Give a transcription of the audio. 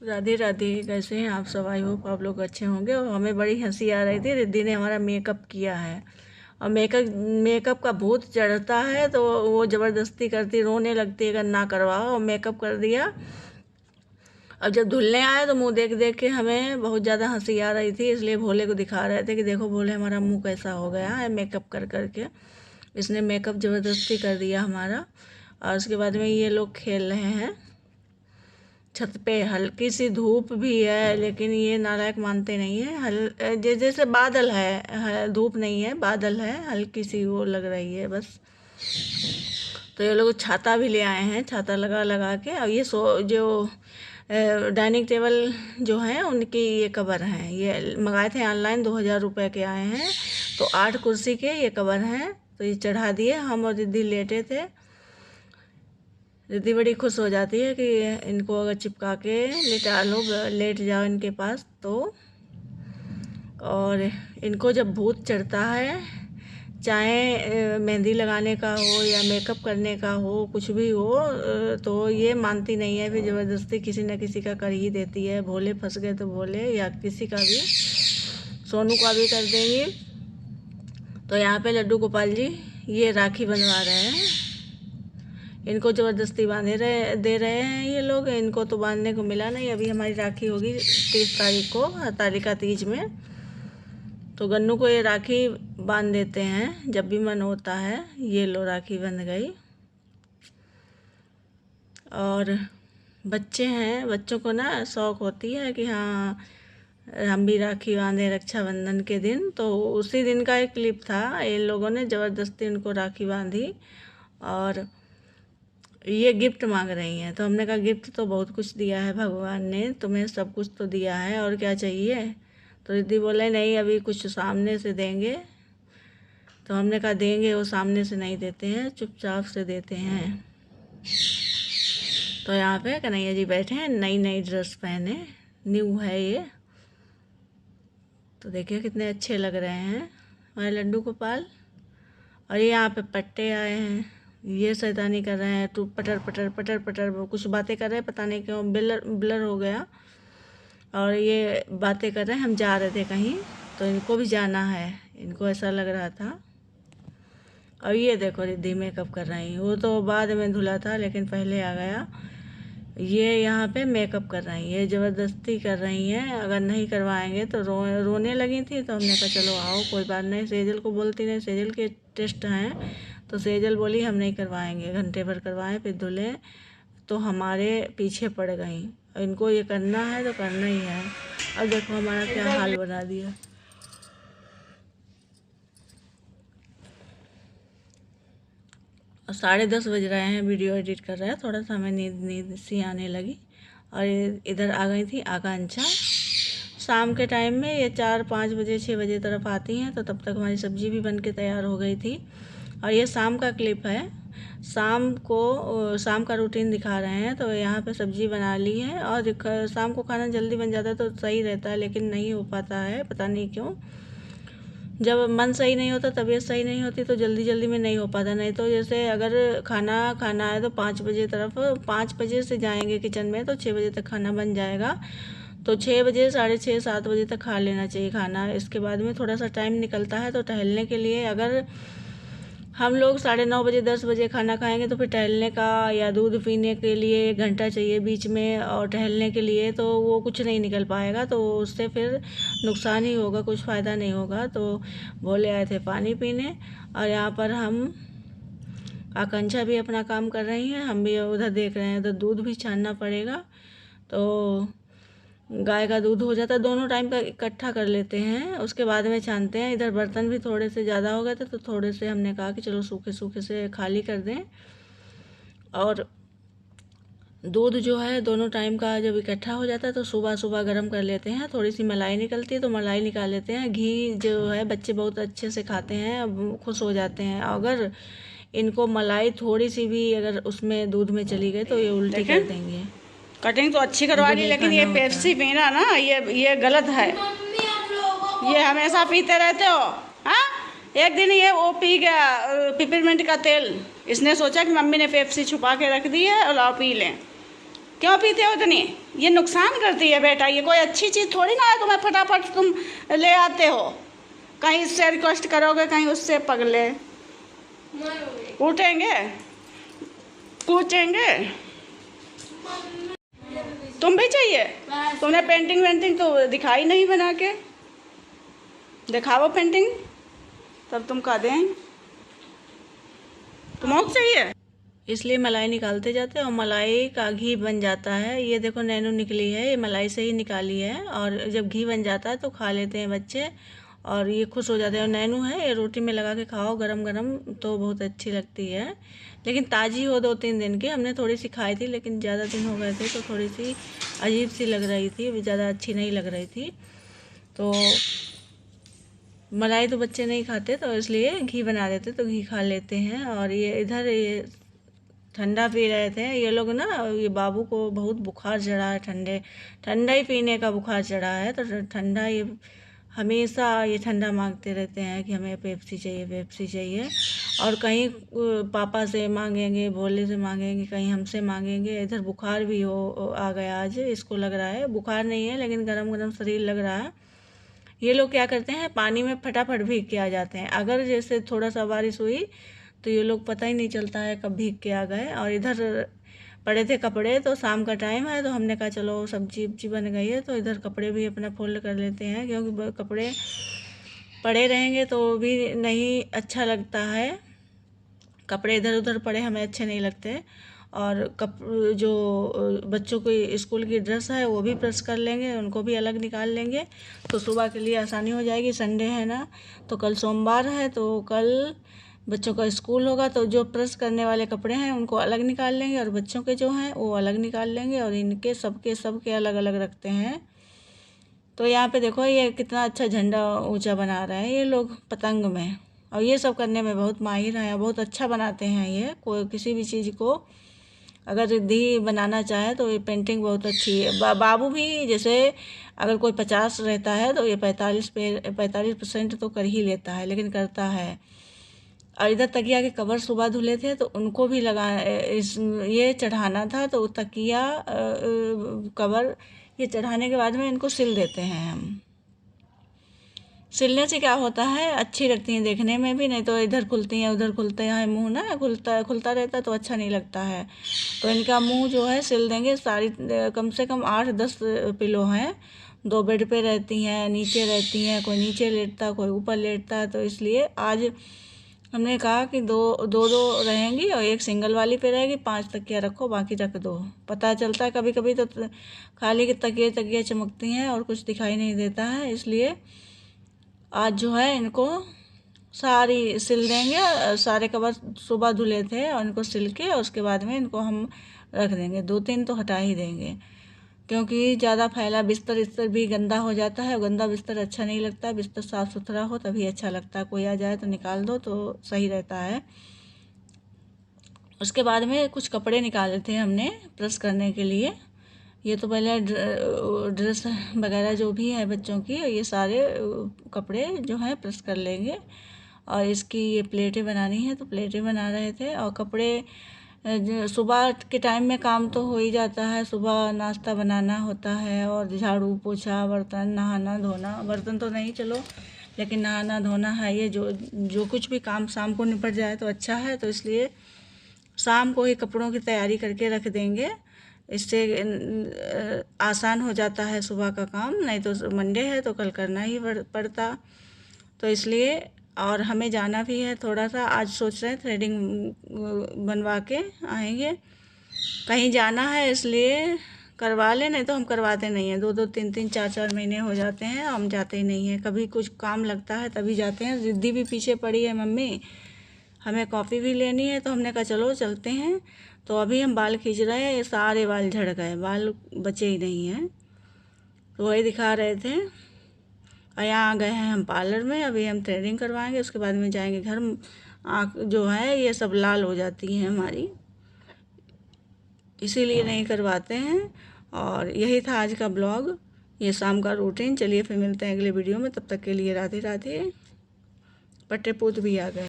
राधे राधे। कैसे हैं आप सब? आई होप आप लोग अच्छे होंगे। और हमें बड़ी हंसी आ रही थी, रिद्धि ने हमारा मेकअप किया है और मेकअप मेकअप का भूत चढ़ता है तो वो ज़बरदस्ती करती, रोने लगती है अगर ना करवाओ, और मेकअप कर दिया। अब जब धुलने आए तो मुंह देख देख के हमें बहुत ज़्यादा हंसी आ रही थी, इसलिए भोले को दिखा रहे थे कि देखो भोले हमारा मुंह कैसा हो गया है मेकअप कर कर के। इसने मेकअप ज़बरदस्ती कर दिया हमारा। और उसके बाद में ये लोग खेल रहे हैं छत पे। हल्की सी धूप भी है लेकिन ये नालायक मानते नहीं है। जैसे बादल है, धूप नहीं है, बादल है, हल्की सी वो लग रही है बस। तो ये लोग छाता भी ले आए हैं, छाता लगा लगा के। और ये जो डाइनिंग टेबल जो है उनकी ये कवर हैं, ये मंगाए थे ऑनलाइन, 2000 रुपये के आए हैं। तो 8 कुर्सी के ये कवर हैं, तो ये चढ़ा दिए। हम और दीदी लेटे थे। दीदी बड़ी खुश हो जाती है कि इनको अगर चिपका के लेटा लो, लेट जाओ इनके पास तो। और इनको जब भूत चढ़ता है, चाहे मेहंदी लगाने का हो या मेकअप करने का हो, कुछ भी हो, तो ये मानती नहीं है, फिर ज़बरदस्ती किसी न किसी का कर ही देती है। भोले फंस गए तो भोले, या किसी का भी, सोनू का भी कर देंगी। तो यहाँ पे लड्डू गोपाल जी ये राखी बंधवा रहे हैं। इनको ज़बरदस्ती दे रहे हैं ये लोग। इनको तो बांधने को मिला नहीं। अभी हमारी राखी होगी 30 तारीख को, हरतालिका तीज में। तो गन्नू को ये राखी बांध देते हैं जब भी मन होता है। ये लो राखी बंध गई। और बच्चे हैं, बच्चों को ना शौक़ होती है कि हाँ हम भी राखी बांधे रक्षाबंधन के दिन। तो उसी दिन का एक क्लिप था, इन लोगों ने ज़बरदस्ती उनको राखी बांधी और ये गिफ्ट मांग रही हैं। तो हमने कहा गिफ्ट तो बहुत कुछ दिया है भगवान ने, तुम्हें सब कुछ तो दिया है, और क्या चाहिए। तो दीदी बोले नहीं अभी कुछ सामने से देंगे। तो हमने कहा देंगे, वो सामने से नहीं देते हैं, चुपचाप से देते हैं। तो यहाँ पे कन्हैया जी बैठे हैं, नई नई ड्रेस पहने, न्यू है ये। तो देखिए कितने अच्छे लग रहे हैं हमारे लड्डू गोपाल। और ये यहाँ पे पट्टे आए हैं, ये शैतानी कर रहे हैं, तू पटर पटर पटर पटर कुछ बातें कर रहे हैं, पता नहीं क्यों ब्लर ब्लर हो गया। और ये बातें कर रहे हैं, हम जा रहे थे कहीं तो इनको भी जाना है, इनको ऐसा लग रहा था। और ये देखो रिद्धि मेकअप कर रही, वो तो बाद में धुला था लेकिन पहले आ गया। ये यहाँ पे मेकअप कर रही है, ज़बरदस्ती कर रही हैं। अगर नहीं करवाएंगे तो रोने लगी थी। तो हमने कहा चलो आओ, कोई बात नहीं। सेजल को बोलती नहीं, सेजल के टेस्ट हैं। तो सेजल बोली हम नहीं करवाएंगे, घंटे भर करवाएं फिर धुलें। तो हमारे पीछे पड़ गई। इनको ये करना है तो करना ही है। अब देखो हमारा क्या हाल बना दिया। 10:30 बज रहे हैं, वीडियो एडिट कर रहे हैं। थोड़ा सा हमें नींद नींद सी आने लगी। और इधर आ गई थी आकांक्षा। शाम के टाइम में ये 4-5 बजे 6 बजे तरफ आती हैं, तो तब तक हमारी सब्ज़ी भी बन के तैयार हो गई थी। और ये शाम का क्लिप है, शाम का रूटीन दिखा रहे हैं। तो यहाँ पे सब्ज़ी बना ली है। और शाम को खाना जल्दी बन जाता है तो सही रहता है, लेकिन नहीं हो पाता है, पता नहीं क्यों। जब मन सही नहीं होता, तबीयत सही नहीं होती, तो जल्दी जल्दी में नहीं हो पाता। नहीं तो जैसे अगर खाना खाना है तो 5 बजे 5 बजे से जाएंगे किचन में तो 6 बजे तक खाना बन जाएगा। तो 6 बजे 6:30 7 बजे तक खा लेना चाहिए खाना। इसके बाद में थोड़ा सा टाइम निकलता है तो टहलने के लिए। अगर हम लोग 9:30 बजे 10 बजे खाना खाएंगे तो फिर टहलने का या दूध पीने के लिए 1 घंटा चाहिए बीच में, और टहलने के लिए तो वो कुछ नहीं निकल पाएगा। तो उससे फिर नुकसान ही होगा, कुछ फ़ायदा नहीं होगा। तो भोले आए थे पानी पीने, और यहाँ पर हम आकांक्षा भी अपना काम कर रही हैं, हम भी उधर देख रहे हैं। तो दूध भी छानना पड़ेगा, तो गाय का दूध हो जाता है, दोनों टाइम का इकट्ठा कर लेते हैं, उसके बाद में छानते हैं। इधर बर्तन भी थोड़े से ज़्यादा हो गए थे, तो थोड़े से हमने कहा कि चलो सूखे सूखे से खाली कर दें। और दूध जो है दोनों टाइम का जब इकट्ठा हो जाता है तो सुबह सुबह गर्म कर लेते हैं। थोड़ी सी मलाई निकलती है तो मलाई निकाल लेते हैं। घी जो है बच्चे बहुत अच्छे से खाते हैं, खुश हो जाते हैं। अगर इनको मलाई थोड़ी सी भी अगर उसमें दूध में चली गई तो ये उल्टी कर देंगे। कटिंग तो अच्छी करवा ली, लेकिन ये पेप्सी पीना ना ये गलत है। ये हमेशा पीते रहते हो। हाँ, एक दिन ये वो पी गया पिपरमिंट का तेल। इसने सोचा कि मम्मी ने पेप्सी छुपा के रख दी है और लाओ पी लें। क्यों पीते हो इतनी? ये नुकसान करती है बेटा, ये कोई अच्छी चीज़ थोड़ी ना है तुम्हें फटाफट तुम ले आते हो। कहीं इससे रिक्वेस्ट करोगे, कहीं उससे पगले उठेंगे कूचेंगे। तुम भी चाहिए? तुमने पेंटिंग वेंटिंग तो दिखाई नहीं बना के, दिखाओ पेंटिंग तब तुम कह दें तुमको चाहिए। इसलिए मलाई निकालते जाते हैं और मलाई का घी बन जाता है। ये देखो नैनो निकली है, ये मलाई से ही निकाली है। और जब घी बन जाता है तो खा लेते हैं बच्चे और ये खुश हो जाते हैं। और नैनो है, ये रोटी में लगा के खाओ गरम गरम तो बहुत अच्छी लगती है। लेकिन ताज़ी हो 2-3 दिन की। हमने थोड़ी सी खाई थी लेकिन ज़्यादा दिन हो गए थे तो थोड़ी सी अजीब सी लग रही थी, ज़्यादा अच्छी नहीं लग रही थी। तो मलाई तो बच्चे नहीं खाते तो इसलिए घी बना देते तो घी खा लेते हैं। और ये इधर ये ठंडा पी रहे थे ये लोग ना। ये बाबू को बहुत बुखार चढ़ा है, ठंडा ही पीने का बुखार चढ़ा है। तो ठंडा ये हमेशा ये ठंडा मांगते रहते हैं कि हमें पेप्सी चाहिए, पेप्सी चाहिए। और कहीं पापा से मांगेंगे, भोले से मांगेंगे, कहीं हमसे मांगेंगे। इधर बुखार भी आ गया आज इसको, लग रहा है बुखार नहीं है लेकिन गरम गरम शरीर लग रहा है। ये लोग क्या करते हैं, पानी में फटाफट भीग के आ जाते हैं। अगर जैसे थोड़ा सा बारिश हुई तो ये लोग पता ही नहीं चलता है कब भीग के आ गए। और इधर पड़े थे कपड़े, तो शाम का टाइम है तो हमने कहा चलो सब्जी उब्जी बन गई है तो इधर कपड़े भी अपना फोल्ड कर लेते हैं, क्योंकि कपड़े पड़े रहेंगे तो भी नहीं अच्छा लगता है। कपड़े इधर उधर पड़े हमें अच्छे नहीं लगते। और जो बच्चों की स्कूल की ड्रेस है वो भी प्रेस कर लेंगे, उनको भी अलग निकाल लेंगे तो सुबह के लिए आसानी हो जाएगी। संडे है ना, तो कल सोमवार है तो कल बच्चों का स्कूल होगा तो जो प्रेस करने वाले कपड़े हैं उनको अलग निकाल लेंगे और बच्चों के जो हैं वो अलग निकाल लेंगे। और इनके सबके अलग अलग रखते हैं। तो यहाँ पे देखो ये कितना अच्छा झंडा ऊंचा बना रहे हैं ये लोग पतंग में। और ये सब करने में बहुत माहिर हैं, बहुत अच्छा बनाते हैं ये। कोई किसी भी चीज़ को अगर रिद्धि बनाना चाहे तो ये पेंटिंग बहुत अच्छी है। बाबू भी जैसे अगर कोई 50 रहता है तो ये 45% तो कर ही लेता है, लेकिन करता है। और इधर तकिया के कवर सुबह धुले थे तो उनको भी ये चढ़ाना था तो तकिया कवर ये चढ़ाने के बाद में इनको सिल देते हैं हम। सिलने से क्या होता है, अच्छी लगती हैं देखने में भी, नहीं तो इधर खुलती हैं उधर खुलते हैं, मुंह ना खुलता रहता तो अच्छा नहीं लगता है। तो इनका मुंह जो है सिल देंगे। सारी कम से कम 8-10 पिलो हैं, 2 बेड पे रहती हैं, नीचे रहती हैं, कोई नीचे लेटता कोई ऊपर लेटता। तो इसलिए आज हमने कहा कि दो रहेंगी और एक सिंगल वाली पे रहेगी। 5 तकिया रखो, बाकी रख दो। पता चलता है कभी कभी तो खाली के तकिया चमकती हैं और कुछ दिखाई नहीं देता है। इसलिए आज जो है इनको सारी सिल देंगे। सारे कवर सुबह धुले थे और इनको सिल के और उसके बाद में इनको हम रख देंगे। 2-3 तो हटा ही देंगे, क्योंकि ज़्यादा फैला बिस्तर भी गंदा हो जाता है। गंदा बिस्तर अच्छा नहीं लगता, बिस्तर साफ़ सुथरा हो तभी अच्छा लगता है। कोई आ जाए तो निकाल दो तो सही रहता है। उसके बाद में कुछ कपड़े निकाले थे हमने प्रेस करने के लिए। ये तो पहले ड्रेस वगैरह जो भी है बच्चों की, ये सारे कपड़े जो हैं प्रेस कर लेंगे। और इसकी ये प्लेटें बनानी है तो प्लेटें बना रहे थे। और कपड़े सुबह के टाइम में काम तो हो ही जाता है, सुबह नाश्ता बनाना होता है और झाड़ू पोछा बर्तन नहाना धोना। बर्तन तो नहीं चलो, लेकिन नहाना धोना है। ये जो कुछ भी काम शाम को निपट जाए तो अच्छा है। तो इसलिए शाम को ही कपड़ों की तैयारी करके रख देंगे, इससे आसान हो जाता है सुबह का काम। नहीं तो मंडे है तो कल करना ही पड़ता। तो इसलिए और हमें जाना भी है थोड़ा सा, आज सोच रहे हैं थ्रेडिंग बनवा के आएंगे। कहीं जाना है इसलिए करवा लें, नहीं तो हम करवाते नहीं हैं। 2-2, 3-3, 4-4 महीने हो जाते हैं हम जाते ही नहीं हैं। कभी कुछ काम लगता है तभी जाते हैं। रिद्धि भी पीछे पड़ी है, मम्मी हमें कॉफ़ी भी लेनी है। तो हमने कहा चलो चलते हैं। तो अभी हम बाल खींच रहे हैं, ये सारे बाल झड़ गए, बाल बचे ही नहीं हैं। तो वही दिखा रहे थे। और यहाँ आ गए हैं हम पार्लर में, अभी हम थ्रेडिंग करवाएंगे, उसके बाद में जाएंगे घर। आँख जो है ये सब लाल हो जाती हैं हमारी, इसीलिए नहीं करवाते हैं। और यही था आज का ब्लॉग, ये शाम का रूटीन। चलिए फिर मिलते हैं अगले वीडियो में, तब तक के लिए राधे राधे। पट्टे पूत भी आ गए।